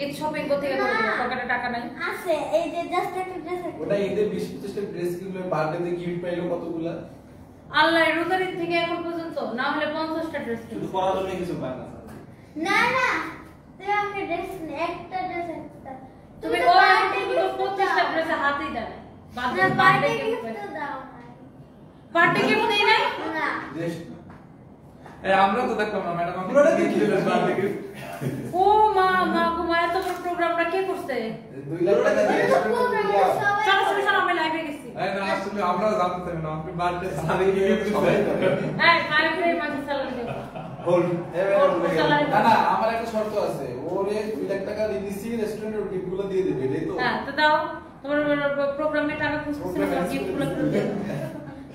Eid shopping করতে গেলে পকেটে টাকা নাই আছে এই যে জাস্ট একটা ড্রেস ওটা ঈদের 20-25টা ড্রেস কিনলে বার্থডেতে গিফট পাইলো কতগুলা আল্লাহ রোজার ঈদ থেকে এখন পর্যন্ত না হলে 50টা ড্রেস শুধু পরার জন্য কিছু পায় না না না তুই আমাকে ড্রেস একটা ড্রেস একটা তুমি ওই 25টা ড্রেস হাতেই দেন বাদে বার্থডে গিফট দাও বার্থডে গিফট দেই নাই না ড্রেস এই আমরা তো দেখলাম না ম্যাডাম আপনি পুরোটা দেখি বার্থডে গিফট ও মা মা গো এত বড় প্রোগ্রামটা কে করছে 2 লাখ টাকা দিয়ে চলো চলো চলো আমি লাইভে গেছি এই না আসলে আমরা জানতে চাই না আপনি বার্থডে সাথে গিয়ে সবাই করে এই মায়ের করে মাঝে সালাম দিও হোল্ড না না আমার একটা শর্ত আছে ওরে 2 লাখ টাকা দিয়ে দিছি রেস্টুরেন্টের গিফটগুলো দিয়ে দিবে এই তো হ্যাঁ তো দাও তোমার প্রোগ্রামে টাকা খুঁজতেছ না গিফটগুলো দিয়ে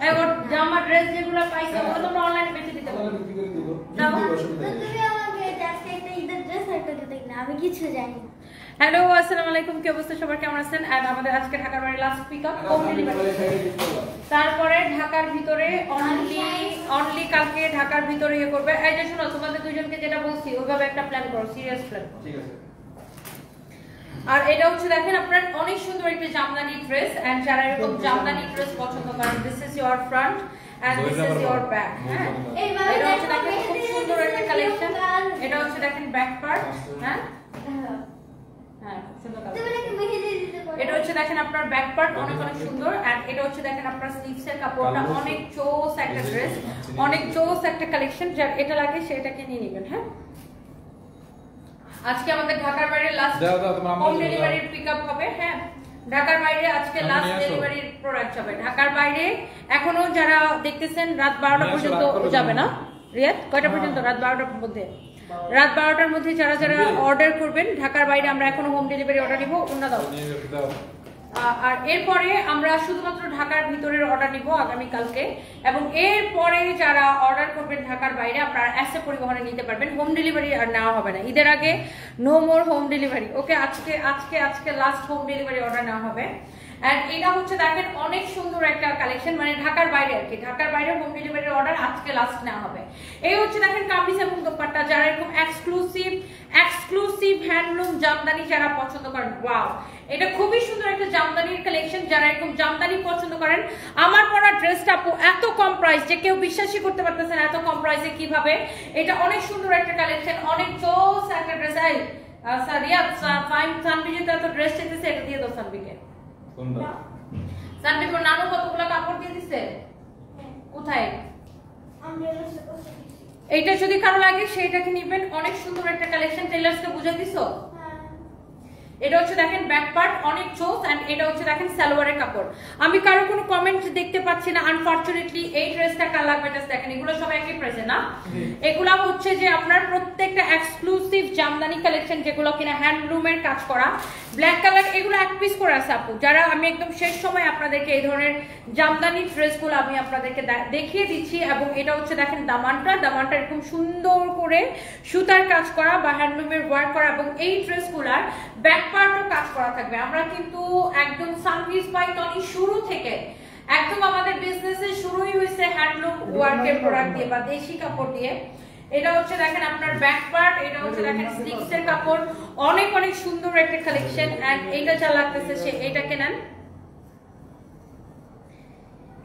এই ওর জামা ড্রেস যেগুলো পাইছো ওগুলো তোমরা অনলাইনে বেচে দিতে পারো বিক্রি করে দিব দাও। তুমি আমাকে আজকে একটা ঈদের ড্রেস একটা দিতে না আমি কিছু জানি না হ্যালো আসসালামু আলাইকুম কি অবস্থা সবার কেমন আছেন এন্ড আমাদের আজকে ঢাকার বাড়ি লাস্ট পিকআপ হোম ডেলিভারি তারপরে ঢাকার ভিতরে অনলি কালকে ঢাকার ভিতরে ইয়ে করবে এই যে শোনো তোমাদের দুইজনকে যেটা বলছি ওইভাবে একটা প্ল্যান করো সিরিয়াস প্ল্যান ঠিক আছে আর এটা হচ্ছে দেখেন আপনার অনেক সুন্দর একটা জামদানি ড্রেস এন্ড যারা এরকম জামদানি ড্রেস পছন্দ করেন this is your front end this is your back হ্যাঁ এটা হচ্ছে দেখেন খুব সুন্দর একটা কালেকশন এটা হচ্ছে দেখেন ব্যাক পার্ট হ্যাঁ হ্যাঁ খুব সুন্দর তুমি কালেকশন নাকি মেহেদি দিতে পারো এটা হচ্ছে দেখেন আপনার ব্যাক পার্ট অনেক অনেক সুন্দর এন্ড এটা হচ্ছে দেখেন আপনার স্লিভস এর কাপড়টা অনেক চোস একটা ড্রেস অনেক চোস একটা কালেকশন যার এটা লাগে সেটাকে নিয়ে নেবেন হ্যাঁ আজকে আমাদের ঢাকার বাইরে লাস্ট দাও দাও তোমার হোম ডেলিভারির পিকআপ হবে হ্যাঁ ঢাকার বাইরে আজকে লাস্ট ডেলিভারির প্রোডাক্ট হবে ঢাকার বাইরে এখনো যারা দেখতেছেন রাত 12টা পর্যন্ত যাবে না রিয়াদ কয়টা পর্যন্ত রাত 12টার মধ্যে রাত 12টার মধ্যে যারা যারা অর্ডার করবেন ঢাকার বাইরে আমরা এখনো হোম ডেলিভারি অর্ডার নিব ওনা দাও দাও আর এরপরে আমরা শুধুমাত্র ঢাকার ভিতরের অর্ডার নিব আগামী কালকে এবং এরপরে যারা অর্ডার করবেন ঢাকার বাইরে আপনারা এসএ পরিবহনে নিতে পারবেন হোম ডেলিভারি আর নেওয়া হবে না ঈদের আগে no more home delivery okay আজকে আজকে আজকে লাস্ট হোম ডেলিভারি অর্ডার নেওয়া হবে এন্ড এটা হচ্ছে দেখেন অনেক সুন্দর একটা কালেকশন মানে ঢাকার বাইরে আর কি ঢাকার বাইরে হোম ডেলিভারির অর্ডার আজকে লাস্ট নেওয়া হবে এই হচ্ছে দেখেন কামিজ এবং দোপাট্টা যারা এরকম এক্সক্লুসিভ হ্যান্ডলুম জামদানি যারা পছন্দ করেন ওয়াও এটা খুবই সুন্দর একটা জামদানির কালেকশন যারা এরকম জামদানি পছন্দ করেন আমার পরা ড্রেসটা এত কম প্রাইস যে কেউ বিশ্বাসই করতে পারতেছে না এত কম প্রাইসে কিভাবে এটা অনেক সুন্দর একটা কালেকশন অনেক চোস একটা ড্রেস আই রিয়াদ ফাইন সানবিকে তো ড্রেস চাইতেছে এটা দিয়ে দাও সানবিকে কোনটা সানবি তোমার নানু কতগুলো কাপড় দিয়ে দিছে কোথায় আমরা এইটা যদি কারো লাগে সেইটাকে নেবেন অনেক সুন্দর একটা কালেকশন টেলার্সকে বুঝাই দিছো এটা হচ্ছে দেখেন ব্যাক পার্ট অনেক চোস এন্ড এটা হচ্ছে দেখেন সালোয়ারের কাপড় আমি কারো কোনো কমেন্ট দেখতে পাচ্ছি না আনফরচুনেটলি এই ড্রেসটা কার লাগবে এটা দেখেন এগুলো সব একই প্রাইসে না এগুলা হচ্ছে যে আপনার প্রত্যেকটা এক্সক্লুসিভ জামদানি কালেকশন যেগুলো কিনা হ্যান্ডলুমের কাজ করা ব্ল্যাক কালার এগুলো এক পিস করে আছে আপু যারা আমি একদম শেষ সময় আপনাদেরকে এই ধরনের জামদানি ড্রেসগুলো আমি আপনাদেরকে দেখিয়ে দিচ্ছি এবং এটা হচ্ছে দেখেন দামানটা এরকম সুন্দর করে সুতার কাজ করা বা হ্যান্ডলুমের ওয়ার্ক করা এবং এই ড্রেসগুলার ব্যাক পার্টও কাজ করা থাকবে আমরা কিন্তু একদম সানভিস বাই টনি শুরু থেকে একদম আমাদের বিজনেসের শুরুই হয়েছে হ্যান্ডলুম ওয়ার্কের প্রোডাক্ট দিয়ে বা দেশি কাপড় দিয়ে এটা হচ্ছে দেখেন আপনার ব্যাক পার্ট এটা হচ্ছে দেখেন স্লিভস এর কাপড় অনেক অনেক সুন্দর একটা কালেকশন এন্ড এইটা যা লাগতেছে সে এইটাকে নেন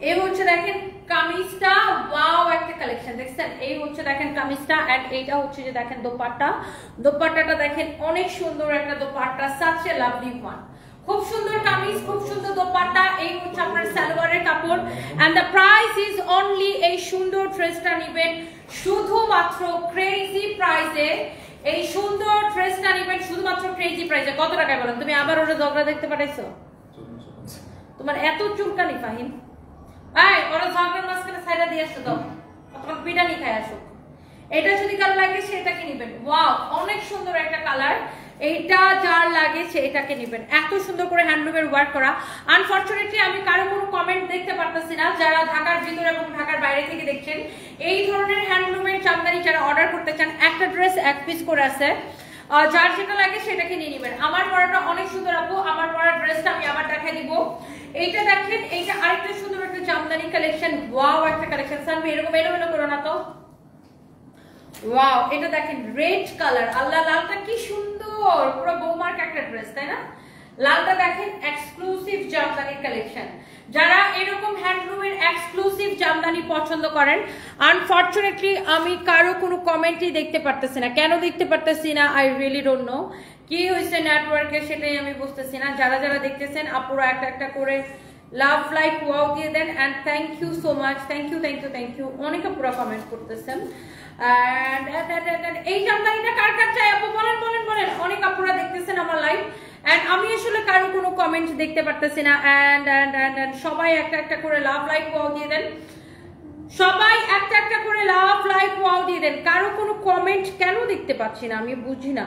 এই হচ্ছে দেখেন কামিজটা ওয়াও একটা কালেকশন দেখছেন এই হচ্ছে দেখেন কামিজটা এন্ড এইটা হচ্ছে যে দেখেন দোপাট্টাটা দেখেন অনেক সুন্দর একটা dupatta such a lovely one খুব সুন্দর কামিজ খুব সুন্দর দোপাট্টা এই হচ্ছে আপনার সালোয়ারের কাপড় and the price is only এই সুন্দর ড্রেসটা নেবেন শুধুমাত্র ক্রেজি প্রাইসে এই সুন্দর ড্রেসটা নেবেন শুধুমাত্র ক্রেজি প্রাইসে কত টাকায় বলেন তুমি আবার ওটা ঝগড়া দেখতে পাঠাইছো তোমার এত চুলকানি ফাহিম এই ওরা ঝগড়ার মাঝখানে সাইডা দিয়ে আসতে দাও তখন পিটানি খায় আসুক এটা যদি কারো লাগে সেটাকে নেবেন ওয়াও অনেক সুন্দর একটা কালার এইটা যার লাগে সেটাকে নেবেন এত সুন্দর করে হ্যান্ডলুমের ওয়ার্ক করা আনফরচুনেটলি আমি কারো কোনো কমেন্ট দেখতে পারতেছি না যারা ঢাকার ভিতরে এবং ঢাকার বাইরে থেকে দেখছেন এই ধরনের হ্যান্ডলুমের জামদানি যারা অর্ডার করতে চান একটা ড্রেস এক পিস করে আছে যার যেটা লাগে সেটাকে নিয়ে নেবেন আমার পরাটা অনেক সুন্দর আপু আমার পরা ড্রেসটা আমি আবার দেখাই দিব এইটা দেখেন এইটা আরেকটা সুন্দর একটা জামদানি কালেকশন ওয়াও একটা কালেকশন সানবি এরকম এলোমেলো করো না তো ওয়াও এটা দেখেন রেড কালার আল্লাহ লালটা কি সুন্দর পুরো ড্রেস, তাই না? লালটা দেখেন এক্সক্লুসিভ জামদানির কালেকশন। যারা এরকম হ্যান্ডলুমের এক্সক্লুসিভ জামদানি পছন্দ করেন, আনফরচুনেটলি আমি কারো কোনো কমেন্টই দেখতে পারতেছি না। কেন দেখতে পারতেছি না আই রিয়েলি ডোন্ট নো, কি হয়েছে নেটওয়ার্কে সেটাই আমি বুঝতেছি না। যারা যারা দেখতেছেন আপুরা একটা একটা করে লাভ লাইক ওয়াও দিয়ে দেন and thank you so much, thank you thank you thank you. অনেকে পুরো কমেন্ট করতেছেন। এই জামদানিটা কার কার চাই আপু বলেন বলেন বলেন। অনেক আপুরা দেখতেছেন আমার লাইভ এন্ড আমি আসলে কারো কোনো কমেন্ট দেখতে পারতেছি না। এন্ড সবাই একটা একটা করে লাভ লাইক ওয়াও দিয়ে দেন, সবাই একটা একটা করে লাভ লাইক ওয়াও দিয়ে দেন। কারো কোনো কমেন্ট কেন দেখতে পাচ্ছি না আমি বুঝি না।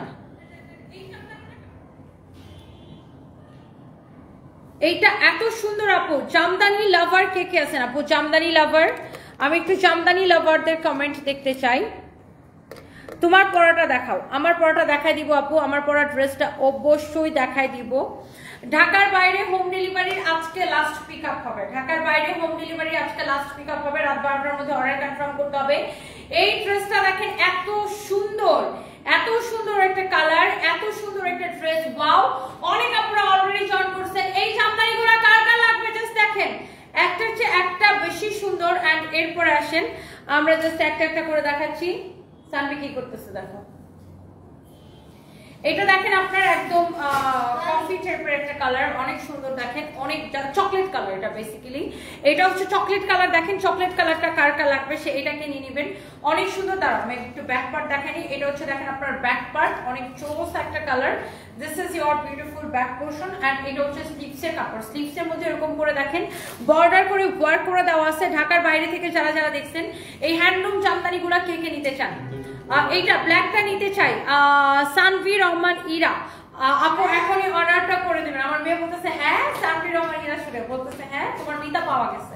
এইটা এত সুন্দর আপু। জামদানি লাভার কে কে আছেন আপু? জামদানি লাভার, আমি একটু জামদানি লাভারদের কমেন্ট দেখতে চাই। তোমার পরাটা দেখাও। আমার পরাটা দেখাই দিব আপু, আমার পরা ড্রেসটা অবশ্যই দেখাই দিব। ঢাকার বাইরে হোম ডেলিভারির আজকে লাস্ট পিক আপ হবে। ঢাকার বাইরে হোম ডেলিভারি আজকে লাস্ট পিক আপ হবে। রাত 12টার মধ্যে অর্ডার কনফার্ম করতে হবে। এই ড্রেসটা দেখেন এত সুন্দর, এত সুন্দর একটা কালার, এত সুন্দর একটা ড্রেস। ওয়াও, অনেক আপনারা অলরেডি জয়েন করছেন। এই জামদানিগুলো কার কার লাগবে জাস্ট দেখেন, একটা হচ্ছে একটা বেশি সুন্দর। এন্ড এরপরে আসেন আমরা জাস্ট একটা একটা করে দেখাচ্ছি। সানবি কি করতেছে দেখো। এটা দেখেন আপনার একদম কফি টাইপের একটা কালার, অনেক সুন্দর দেখেন, অনেক চকলেট কালার। এটা বেসিক্যালি এটা হচ্ছে চকলেট কালার। দেখেন চকলেট কালারটা কার কার লাগবে সে এটাকে নিয়ে নেবেন, অনেক সুন্দর। দাঁড়াও আমি একটু ব্যাক পার্ট দেখানি। এটা হচ্ছে দেখেন আপনার ব্যাক পার্ট, অনেক চোস একটা colour. This is your beautiful back portion. And এটা হচ্ছে স্লিভসের কাপড়। স্লিভসের মধ্যে এরকম করে দেখেন বর্ডার করে ওয়ার্ক করে দেওয়া আছে। ঢাকার বাইরে থেকে যারা যারা দেখছেন এই হ্যান্ডলুম জামদানিগুলো কে কে নিতে চান? এইটা ব্ল্যাকটা নিতে চাই সানভি রহমান ইরা আপু এখনই অর্ডারটা করে দেবেন। আমার মেয়ে বলতেছে হ্যাঁ, সানভি রহমান ইরা শুনে বলতেছে হ্যাঁ তোমার নিতা পাওয়া গেছে।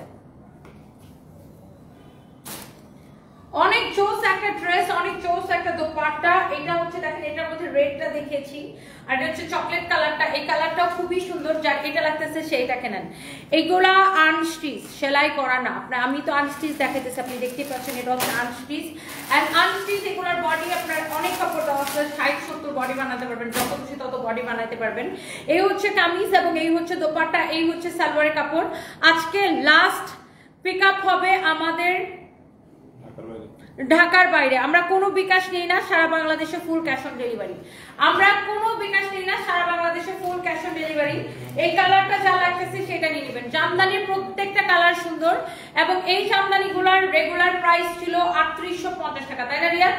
অনেক জোস একটা ড্রেস, অনেক জোস একটা দোপাট্টা। এটা হচ্ছে দেখেন এটার মধ্যে রেডটা দেখিয়েছি আর এটা হচ্ছে চকলেট কালারটা। এই কালারটাও খুবই সুন্দর। যার এটা লাগতেছে সেইটাকে নেন। এইগুলা আনস্টিচ, সেলাই করা না। আপনার আমি তো আনস্টিচ দেখাইতেছি, আপনি দেখতে পাচ্ছেন এটা হচ্ছে আনস্টিচ। এন্ড আনস্টিচ এগুলার বডি আপনার অনেক কাপড় দেওয়া আছে, 60-70 বডি বানাতে পারবেন, যত খুশি তত বডি বানাতে পারবেন। এই হচ্ছে কামিজ এবং এই হচ্ছে দোপাট্টা, এই হচ্ছে সালোয়ারের কাপড়। আজকে লাস্ট পিক আপ হবে আমাদের ঢাকার বাইরে। আমরা কোনো বিকাশ নেই না, সারা বাংলাদেশে ফুল ক্যাশ অন ডেলিভারি। আমরা কোনো বিকাশ নেই না, সারা বাংলাদেশে ফুল ক্যাশ অন ডেলিভারি। এই কালারটা যা লাগতেছে সেটা নিয়ে নেবেন। জামদানির প্রত্যেকটা কালার সুন্দর এবং এই জামদানিগুলোর রেগুলার প্রাইস ছিল 3850 টাকা, তাই না রিয়া?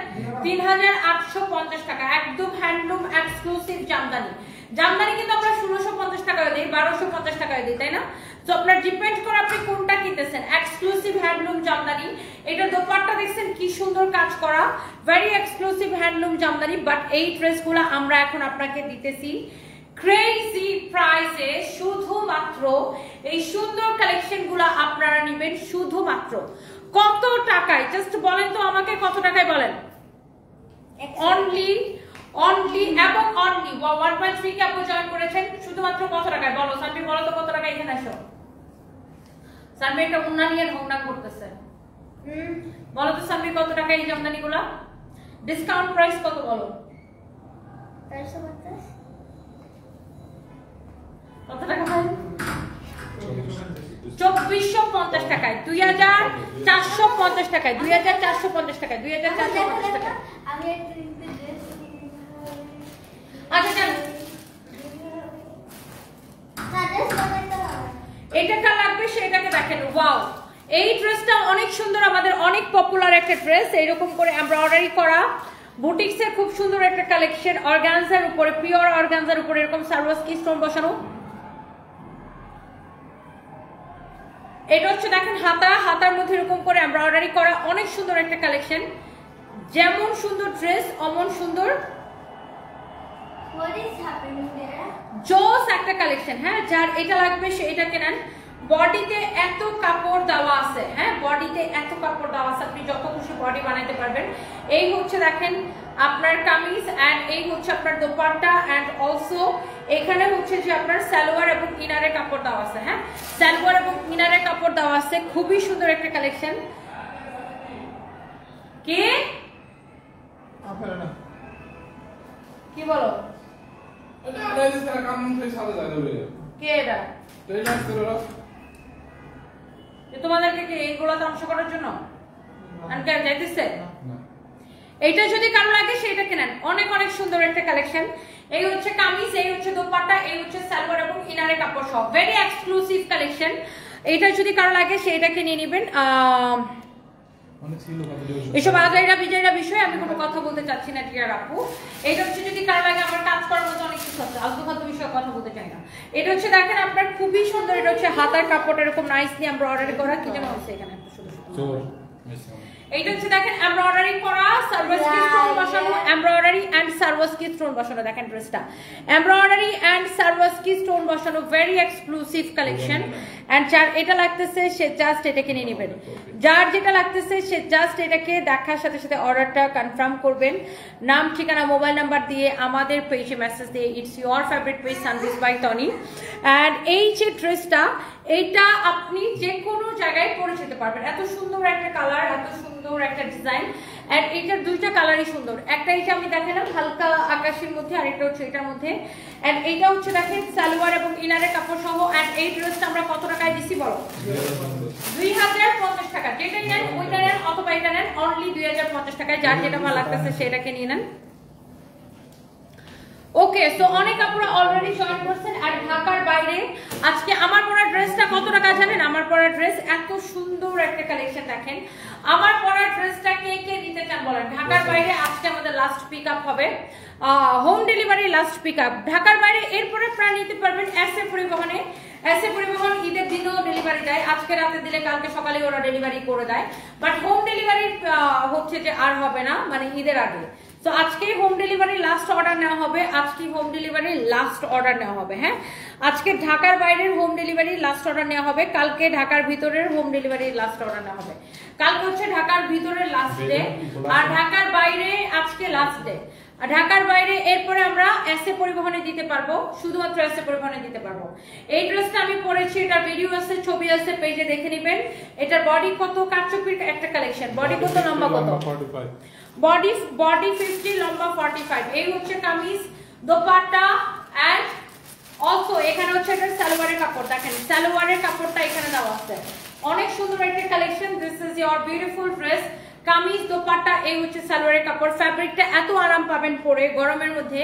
3850 টাকা। একদম হ্যান্ডলুম এক্সক্লুসিভ জামদানি। জামদানি কিন্তু আমরা 1650 টাকায় দিই, 1250 টাকায় দিই, তাই না? তো আপনার ডিপেন্ড করে আপনি কোনটা কিনতেছেন। Exclusive handloom Jamdani. এটা দোপাট্টা দেখছেন কি সুন্দর কাজ করা, very exclusive handloom Jamdani. But এই ড্রেসগুলো আমরা এখন আপনাকে দিতেছি ক্রেজি প্রাইসে। শুধুমাত্র এই সুন্দর কালেকশনগুলো আপনারা নেবেন শুধুমাত্র কত টাকায়? জাস্ট বলেন তো আমাকে, কত টাকায় বলেন? অনলি এবং অনলি 1.3 কে আপনি জয়েন করেছেন শুধুমাত্র কত টাকায়? বলো সানবি, বলো তো কত টাকায়? এখানে আসো সানবি, একটা উন্না নিয়ে ঢংডাং করতেছে। বলো তো সানবি কত টাকা এই জামদানিগুলো? ডিসকাউন্ট প্রাইস কত বলো? 450। কত টাকা ভাই? 2450 টাকায়, 2450 টাকায়, 2450 টাকায়, 2450 টাকা। আমি একটা ড্রেস আচ্ছা চল, এটা কার লাগবে সেটাকে দেখেন। ওয়াও, এই ড্রেসটা অনেক সুন্দর, আমাদের অনেক পপুলার একটা ড্রেস। এইরকম করে এমব্রয়ডারি করা বুটিক্স এর খুব সুন্দর একটা কালেকশন। অর্গানজার উপরে, পিওর অর্গানজার উপরে এরকম সার্ভাসকি স্টোন বসানো। এটা হচ্ছে দেখেন হাতার মধ্যে এরকম করে এমব্রয়ডারি করা, অনেক সুন্দর একটা কালেকশন। যেমন সুন্দর ড্রেস অমন সুন্দর জোস একটা কালেকশন। হ্যাঁ, যার এটা লাগবে সে এটা কেনেন। বডিতে এত কাপড় দেওয়া আছে, হ্যাঁ বডিতে এত কাপড় দেওয়া আছে, আপনি যত খুশি বডি বানাতে পারবেন। এই হচ্ছে দেখেন আপনার কামিজ এন্ড এই হচ্ছে আপনার দোপাট্টা এন্ড অলসো এখানে হচ্ছে যে আপনার সালোয়ার এবং ইনারের কাপড় দেওয়া আছে। হ্যাঁ, সালোয়ার এবং ইনারের কাপড় দেওয়া আছে, খুবই সুন্দর একটা কালেকশন। কে কি বলো? দিস না কাম করে সাদা যায় রে কে এটা তুই ডান্স করো যে তোমাদেরকে কি এইগুলোতে অংশ করার জন্য আনকে যাইতেছে না এইটা যদি কারো লাগে সেটা কেনেন অনেক অনেক সুন্দর একটা কালেকশন এই হচ্ছে কামিজ এই হচ্ছে দোপাট্টা এই হচ্ছে সালোয়ার এবং ইনারে কাপড় সহ ভেরি এক্সক্লুসিভ কালেকশন এইটা যদি কারো লাগে সেটাকে নিয়ে নেবেন অনেক ছিল এসব আজাইরা বিজাইরা বিষয়ে আমি কোনো কথা বলতে চাচ্ছি না টিয়ার আপু এটা হচ্ছে যদি কারো লাগে আমার কাজ করার মতো অনেক কিছু আছে আলতু ফালতু বিষয়ে কথা বলতে চাই না এটা হচ্ছে দেখেন আপনার খুবই সুন্দর এটা হচ্ছে হাতার কাপড় এরকম নাইসলি এমব্রয়ডারি করা কি যেন হচ্ছে এখানে একটা শুধু শুধু এইটা হচ্ছে দেখেন এমব্রয়ডারি করা সার্ভিসকি স্টোন বসানো এমব্রয়ডারি এন্ড সার্ভিসকি স্টোন বসানো দেখেন ড্রেসটা এমব্রয়ডারি এন্ড সার্ভিসকি স্টোন বসানো ভেরি এক্সক্লুসিভ কালেকশন এন্ড যার এটা লাগতেছে সে জাস্ট এটাকে নিয়ে নেবেন যার যেটা লাগতেছে সে জাস্ট এটাকে দেখার সাথে সাথে অর্ডারটা কনফার্ম করবেন নাম ঠিকানা মোবাইল নাম্বার দিয়ে আমাদের পেজে মেসেজ দিয়ে ইটস ইওর ফেভারিট পেজ সানদিস বাই টনি এন্ড এই যে ড্রেসটা এইটা আপনি যে কোনো জায়গায় পরে যেতে পারবেন এত সুন্দর একটা কালার এত সুন্দর একটা ডিজাইন এন্ড এটার দুইটা কালারই সুন্দর একটা এটা আমি দেখালাম হালকা আকাশের মধ্যে আর এটা হচ্ছে এটার মধ্যে এন্ড এইটা হচ্ছে দেখেন সালোয়ার এবং ইনারের কাপড় সহ এন্ড এই ড্রেসটা আমরা কত টাকায় দিছি বলো 2050 টাকা যেটা নেন ওইটা নেন অথবা এটা নেন অনলি 2050 টাকায় যার যেটা ভালো লাগতেছে সেটাকে নিয়ে নেন ওকে সো অনেক আপনারা অলরেডি জয়েন করছেন আর ঢাকার বাইরে আজকে আমার পরা ড্রেসটা কত টাকা জানেন আমার পরা ড্রেস এত সুন্দর একটা কালেকশন দেখেন আমার পরা ড্রেসটা কে কে নিতে চান বলেন ঢাকার বাইরে আজকে আমাদের লাস্ট পিকআপ হবে হোম ডেলিভারি লাস্ট পিকআপ ঢাকার বাইরে এরপরে প্রায় নিতে পারবেন এসএ পরিবহনে এসএ পরিবহন ঈদের দিনও ডেলিভারি দেয় আজকে রাতে দিলে কালকে সকালে ওরা ডেলিভারি করে দেয় বাট হোম ডেলিভারি হচ্ছে যে আর হবে না মানে ঈদের আগে তো আজকে হোম ডেলিভারি লাস্ট অর্ডার নেওয়া হবে আজকে হোম ডেলিভারি লাস্ট অর্ডার নেওয়া হবে হ্যাঁ আজকে ঢাকার বাইরের হোম ডেলিভারি লাস্ট অর্ডার নেওয়া হবে কালকে ঢাকার ভিতরের হোম ডেলিভারি লাস্ট অর্ডার নেওয়া হবে কালকে হচ্ছে ঢাকার ভিতরের লাস্ট ডে আর ঢাকার বাইরে আজকে লাস্ট ডে আর ঢাকার বাইরে এরপরে আমরা এসএ পরিবহনে দিতে পারবো শুধুমাত্র এসএ পরিবহনে দিতে পারবো এই ড্রেসটা আমি পরেছি এটা ভিডিও আছে ছবি আছে পেজে দেখে নেবেন এটার বডি কত কাটচুপির একটা কালেকশন বডি কত লম্বা কত 45 বডি 50 লম্বা 45 এই হচ্ছে কামিজ দোপাট্টা এন্ড অলসো এখানে হচ্ছে এটা সালোয়ারের কাপড় দেখেন সালোয়ারের কাপড়টা এখানে দেওয়া আছে অনেক সুন্দর একটা collection this is your beautiful dress kameez dupatta এই হচ্ছে সালোয়ারের কাপড় ফ্যাব্রিকটা এত আরাম পাবেন পরে গরমের মধ্যে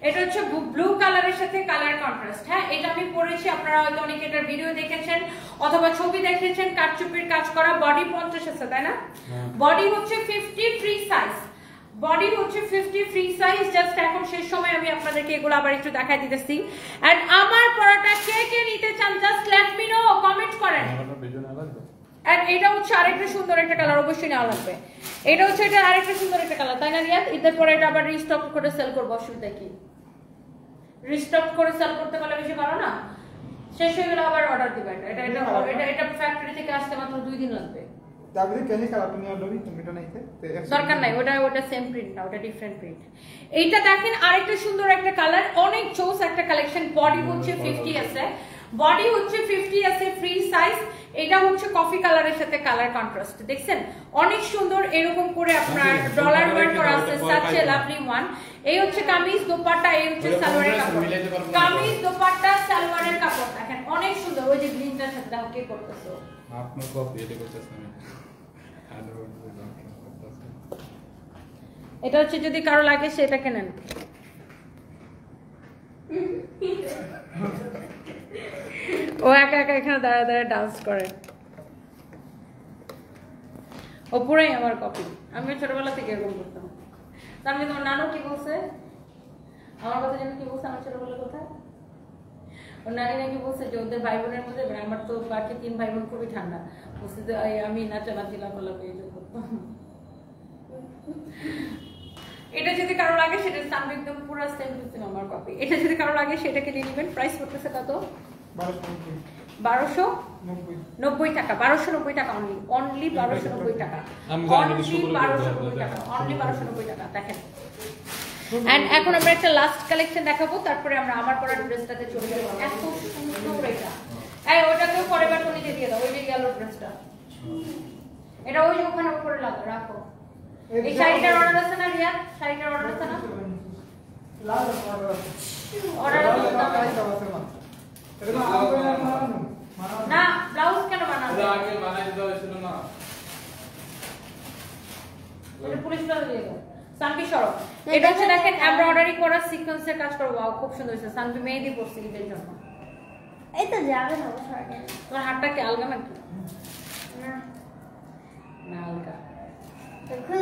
এটা হচ্ছে ব্লু কালারের সাথে কালার কন্ট্রাস্ট হ্যাঁ এটা আমি পরেছি আপনারা হয়তো অনেকে এটার ভিডিও দেখেছেন অথবা ছবি দেখেছেন কাটচুপির কাজ করা বডি 50 আছে তাই না বডি হচ্ছে 50 ফ্রি সাইজ বডি হচ্ছে 50 ফ্রি সাইজ জাস্ট এখন শেষ সময় আমি আপনাদেরকে এগুলো আবার একটু দেখাই দিতেছি এন্ড আমার পরাটা কে কে নিতে চান just let me no comment করেন এন্ড এটা হচ্ছে আরেকটা সুন্দর একটা কালার অবশ্যই নেওয়া লাগবে এটা হচ্ছে এটা আরেকটা সুন্দর একটা কালার তাই না রিয়াদ ঈদের পরে এটা আবার রিস্টক করে সেল করব অসুবিধা কি রিস্টক করে সেল করতে পারলে বেশি ভালো না শেষ হয়ে গেলে আবার অর্ডার দিবেন এটা এটা এটা এটা ফ্যাক্টরি থেকে আসতে মাত্র 2 দিন লাগবে দাবি কেন কালার তুমি অলরেডি তুমি এটা নাইতে দরকার নাই ওটা সেম প্রিন্ট না ওটা ডিফারেন্ট প্রিন্ট এইটা দেখেন আরেকটা সুন্দর একটা কালার অনেক চোস একটা কালেকশন বডি হচ্ছে 50 আছে বডি হচ্ছে 50 আছে ফ্রি সাইজ এটা হচ্ছে কফি কালারের সাথে কালার কন্ট্রাস্ট দেখছেন অনেক সুন্দর এরকম করে আপনার ডলার ওয়ার্ক করা আছে সাচ এ লাভলি ওয়ান এই হচ্ছে কামিজ দোপাট্টা এই হচ্ছে সালোয়ারের কাপড় কামিজ দোপাট্টা সালোয়ারের কাপড় দেখেন অনেক সুন্দর ওই যে গ্রিনটার সাথে দাও কে করতেছো আপনার কপি এটা করতেছেন এটা হচ্ছে যদি কারো লাগে সেটাকে নেন ও একা একা এখানে দাঁড়া দাঁড়া ডান্স করে ও পুরাই আমার কপি আমি ছোটবেলা থেকে এরকম করতাম তার মানে তোমার নানু কি বলছে আমার কথা জানি কি বলছে আমার ছোটবেলার কথা ওর নানি নাকি বলছে যে ওদের ভাই বোনের মধ্যে আমার তো বাকি 3 ভাই বোন খুবই ঠান্ডা বলছে যে আমি নাচানাচি লাফালাফি এই করতাম এটা যদি কারো লাগে সেটা একদম পুরো সেম টু সেম আমার কপি এটা যদি কারো লাগে সেটাকে নিয়ে নেবেন প্রাইস করতেছে কত 1290 টাকা 1290 টাকা অনলি 1290 টাকা অনলি 1290 টাকা দেখেন এন্ড এখন আমরা একটা লাস্ট কালেকশন দেখাবো তারপরে আমরা আমার পরা ড্রেসটাতে চলে যাব এত সুন্দর এটা এই ওটাকেও পরেবার কোণে দিয়ে দাও ওই যে গেল ড্রেসটা এটা ওই যে ওখানে উপরে লাগা রাখো এই শাড়িটার অর্ডার আছে না রিয়া শাড়িটার অর্ডার আছে না অর্ডার আছে না ব্লাউজ কেন বানাবো এটা আগে বানাই দিতে হয়েছিল না এটা পুলিশ ব্লাউজ দিয়ে দাও সানভি সরো এটা হচ্ছে দেখেন এমব্রয়ডারি করা সিকোয়েন্সের কাজ করা ওয়াও খুব সুন্দর হয়েছে সানভি মেহেদি পরছে ঈদের জন্য এই তো যাবে না সরকার তোমার হাতটা কি আলগা নাকি না আলগা দেখো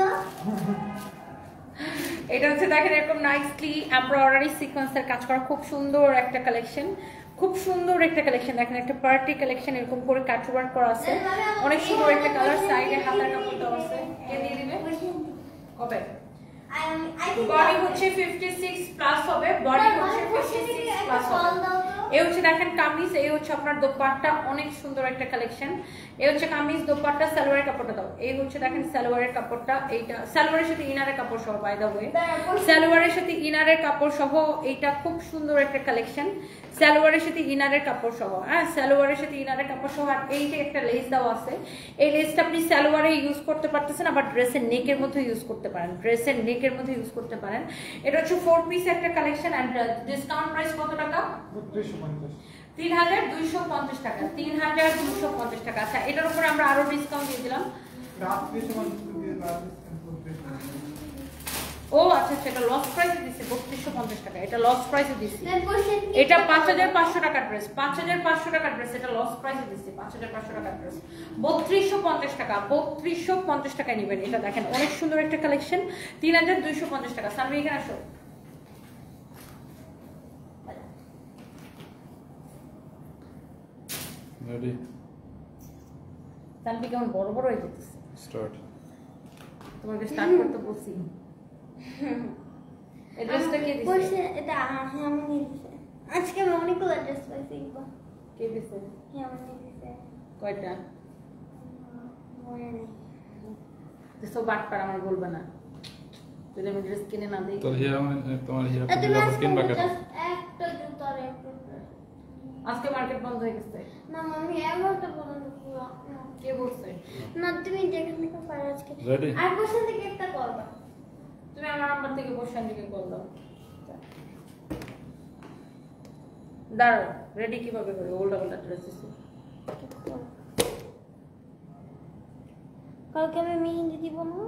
এটা হচ্ছে দেখেন এরকম নাইসলি এমব্রয়ডারি সিকোয়েন্সের কাজ করা খুব সুন্দর একটা কালেকশন খুব সুন্দর একটা কালেকশন দেখেন একটা পার্টি কালেকশন এরকম করে কাটওয়ার্ক করা আছে অনেক সুন্দর একটা কালার সাইডে হাতার কাপড় দেওয়া আছে কে দিয়ে দিবে কবে বডি হচ্ছে 56 প্লাস হবে বডি হচ্ছে 56 প্লাস হবে এই হচ্ছে দেখেন কামিজ এই হচ্ছে আপনার দোপাট্টা অনেক সুন্দর একটা কালেকশন এই হচ্ছে কামিজ দোপাট্টা সালোয়ারের কাপড়টা দাও এই হচ্ছে দেখেন সালোয়ারের কাপড়টা এইটা সালোয়ারের সাথে ইনারের কাপড় সহ বাই দা ওয়ে সালোয়ারের সাথে ইনারের কাপড় সহ এইটা খুব সুন্দর একটা কালেকশন সালোয়ারের সাথে ইনারের কাপড় সহ হ্যাঁ সালোয়ারের সাথে ইনারের কাপড় সহ আর এই যে একটা লেস দেওয়া আছে এই লেসটা আপনি সালোয়ারে ইউজ করতে পারতেছেন আবার ড্রেসের নেকের মধ্যে ইউজ করতে পারেন ড্রেসের নেকের মধ্যে ইউজ করতে পারেন এটা হচ্ছে 4 পিস একটা কালেকশন এন্ড ডিসকাউন্ট প্রাইস কত টাকা 3250 টাকা 3250 টাকা আচ্ছা এটার উপরে আমরা আরো ডিসকাউন্ট দিয়ে দিলাম ও আচ্ছা আচ্ছা এটা লস প্রাইসে দিছে 3250 টাকা এটা লস প্রাইসে দিছি এটা 5500 টাকার ড্রেস 5500 টাকার ড্রেস এটা লস প্রাইসে দিছি 5500 টাকার ড্রেস 3250 টাকা 3250 টাকায় নেবেন এটা দেখেন অনেক সুন্দর একটা কালেকশন 3250 টাকা সামনে এখানে আসো রেডি তানভি কেমন বড় বড় হয়ে যেতেছে স্টার্ট তোমাকে স্টার্ট করতে বলছি এই ড্রেসটা কে দিছে বসে এটা আমি নিয়ে দিছে আজকে আমি অনেকগুলো ড্রেস পাইছি কে দিছে হ্যাঁ আমি নিয়ে দিছে কয়টা মনে নেই সব বাটপার আমার বলবে না যদি আমি ড্রেস কিনে না দিই তো হিয়া মানে তোমার হিয়া তুমি পুরো আজকে কিনবা কেন just একটা জুতার একটা আজকে মার্কেট বন্ধ হয়ে গেছে না আমি এমনটা বলবো পুরো কে বলছে না তুমি যেখান থেকে পারো আজকে Ready? আর বসে থেকে একটা করবা তুমি আমার নাম্বার থেকে বসান দিকে কল দাও দাঁড়াও রেডি কিভাবে করে ওল্ড ওল্ড ড্রেস দিছি কালকে আমি মেহেন্দি দিব না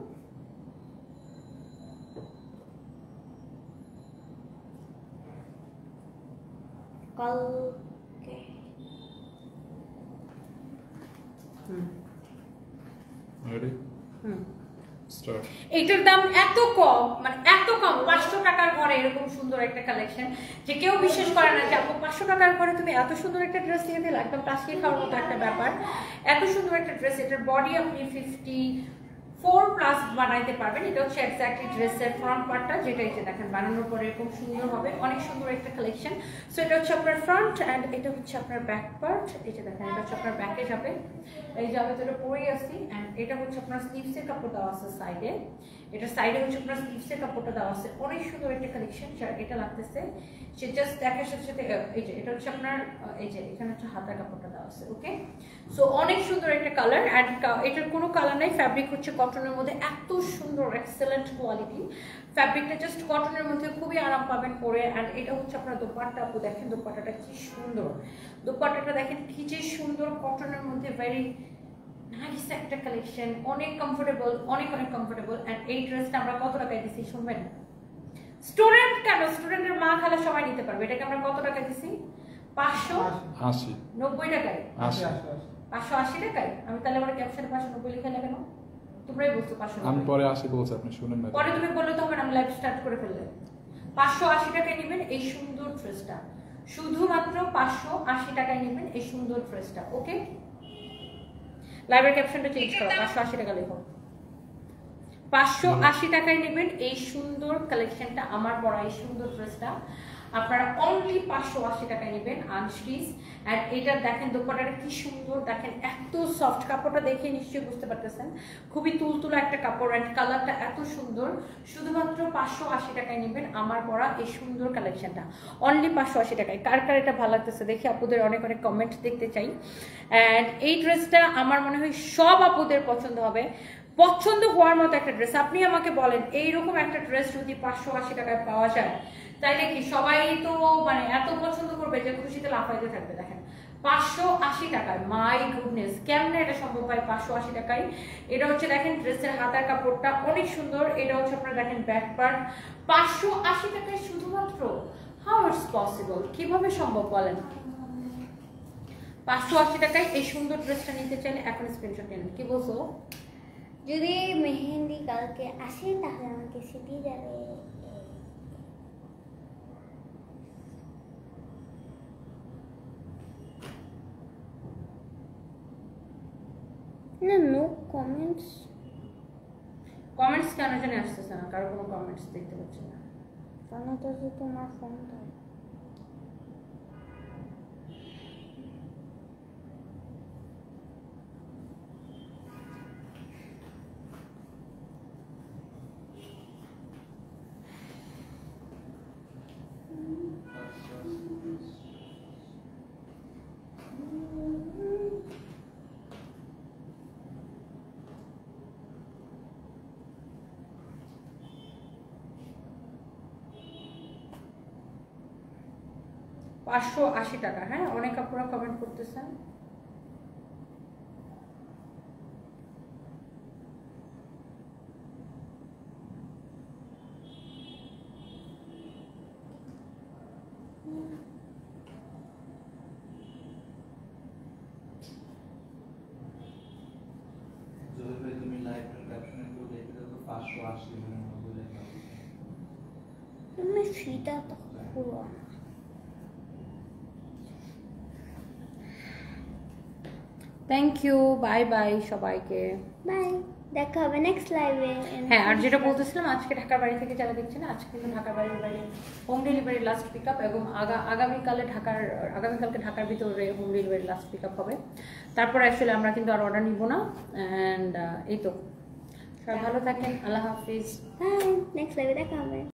কালকে রেডি স্টার্ট এইটার দাম এত কম মানে এত কম 500 টাকার ঘরে এরকম সুন্দর একটা কালেকশন যে কেউ বিশ্বাস করে না যে আপু 500 টাকার ঘরে তুমি এত সুন্দর একটা ড্রেস দিয়ে দিলে একদম টাসকি খাওয়ার মতো একটা ব্যাপার এত সুন্দর একটা ড্রেস এটার বডি আপনি 54 প্লাস বানাইতে পারবেন এটা হচ্ছে এক্স্যাক্টলি ড্রেসের ফ্রন্ট পার্টটা যেটা এই যে দেখেন বানানোর পরে এরকম সুন্দর হবে অনেক সুন্দর একটা কালেকশন সো এটা হচ্ছে আপনার ফ্রন্ট এন্ড এটা হচ্ছে আপনার ব্যাক পার্ট এই যে দেখেন এটা হচ্ছে আপনার ব্যাকে যাবে এই যে আমি তো এটা পরেই আসি এন্ড এটা হচ্ছে আপনার স্লিভসের কাপড় দেওয়া আছে সাইডে এটা সাইডে হচ্ছে আপনার স্লিভসের কাপড়টা দেওয়া আছে অনেক সুন্দর একটা কালেকশন এটা লাগতেছে সে জাস্ট দেখার সাথে সাথে এই যে এটা হচ্ছে আপনার এই যে এখানে হচ্ছে হাতার কাপড়টা দেওয়া আছে ওকে সো অনেক সুন্দর একটা কালার এন্ড এটার কোনো কালার নাই ফ্যাব্রিক হচ্ছে কটনের মধ্যে এত সুন্দর এক্সেলেন্ট কোয়ালিটি ফ্যাব্রিকটা জাস্ট কটনের মধ্যে খুবই আরাম পাবেন পরে এন্ড এটা হচ্ছে আপনার দোপাট্টা আপু দেখেন দোপাট্টাটা কি সুন্দর দোপাট্টাটা দেখেন কি যে সুন্দর কটনের মধ্যে ভেরি নাইস একটা কালেকশন অনেক কমফোর্টেবল অনেক কমফোর্টেবল এন্ড এই ড্রেসটা আমরা কত টাকায় দিছি শুনবেন স্টুডেন্ট কেন স্টুডেন্টের মা খালা সবাই নিতে পারবে এটাকে আমরা কত টাকা দিছি 80 590 টাকায় 580 টাকায় আমি তাহলে আমার ক্যাপশনে 590 লিখে লাগানো তোমরাই বলছো 590 আমি পরে 80 বলছি আপনি শুনেন না পরে তুমি বললে তো হবে না আমি লাইভ স্টার্ট করে ফেললে 580 টাকায় নেবেন এই সুন্দর ড্রেসটা শুধুমাত্র 580 টাকায় নেবেন এই সুন্দর ড্রেসটা ওকে লাইভের ক্যাপশনটা চেঞ্জ করো 580 টাকা লিখো 580 টাকায় নেবেন এই সুন্দর কালেকশনটা আমার পরা এই সুন্দর ড্রেসটা আপনারা অনলি 580 টাকায় নেবেন আনস্টিচ আর এটা দেখেন দোপাট্টাটা কি সুন্দর দেখেন এত সফট কাপড়টা দেখে নিশ্চয়ই বুঝতে পারতেছেন খুবই তুলতুলা একটা কাপড় এন্ড কালারটা এত সুন্দর শুধুমাত্র 580 টাকায় নেবেন আমার পরা এই সুন্দর কালেকশনটা অনলি 580 টাকায় কার কার এটা ভালো লাগতেছে দেখি আপুদের অনেক অনেক কমেন্ট দেখতে চাই এন্ড এই ড্রেসটা আমার মনে হয় সব আপুদের পছন্দ হবে পছন্দ হওয়ার মতো একটা ড্রেস আপনি আমাকে বলেন এইরকম একটা ড্রেস যদি 580 টাকায় পাওয়া যায় তাইলে কি সবাই তো মানে এত যে খুশিতে লাফাইতে থাকবে। দেখেন 580 টাকায়, মাই গুডনেস, কেমনে এটা সম্ভব হয় 580 টাকায়। এটা হচ্ছে দেখেন ড্রেসের হাতার কাপড়টা অনেক সুন্দর। এটা হচ্ছে আপনারা দেখেন ব্যাক পার্ট, 580 টাকায় শুধুমাত্র। হাউ ইটস পসিবল, কিভাবে সম্ভব বলেন? 580 টাকায় এই সুন্দর ড্রেসটা নিতে চাইলে এখন স্ক্রিনশট নিন। কি বলছো? যদি মেহেন্দি কালকে আসে তাহলে আমাকে সেটি যাবে। না, নো কমেন্টস। কমেন্টস কেন জানি আসতেছে না, কারো কোনো কমেন্টস দেখতে পাচ্ছি না। কেন তো যে তোমার ফোনটা $580 টাকা। হ্যাঁ, অনেক আপনারা কমেন্ট করতেছেন। যদি ভাই তুমি লাইভ ক্যাপশনে তো দেখে দাও তো 580 বলে দাও। তুমি সেটা তো খুলো না। থ্যাংক ইউ, বাই বাই সবাইকে। বাই, দেখা হবে নেক্সট লাইভে। হ্যাঁ, আর যেটা বলতেছিলাম, আজকে ঢাকার বাড়ি থেকে যারা দেখছেন, আজকে কিন্তু ঢাকার বাড়ির বাইরে home delivery last pick up, এবং আগামীকালকে ঢাকার ভিতরে home delivery last pick up হবে। তারপর অ্যাকচুয়ালি আমরা কিন্তু আর অর্ডার নিব না। অ্যান্ড এই তো, সবাই ভালো থাকেন, আল্লাহ হাফিজ। বাই, নেক্সট লাইভে দেখা হবে।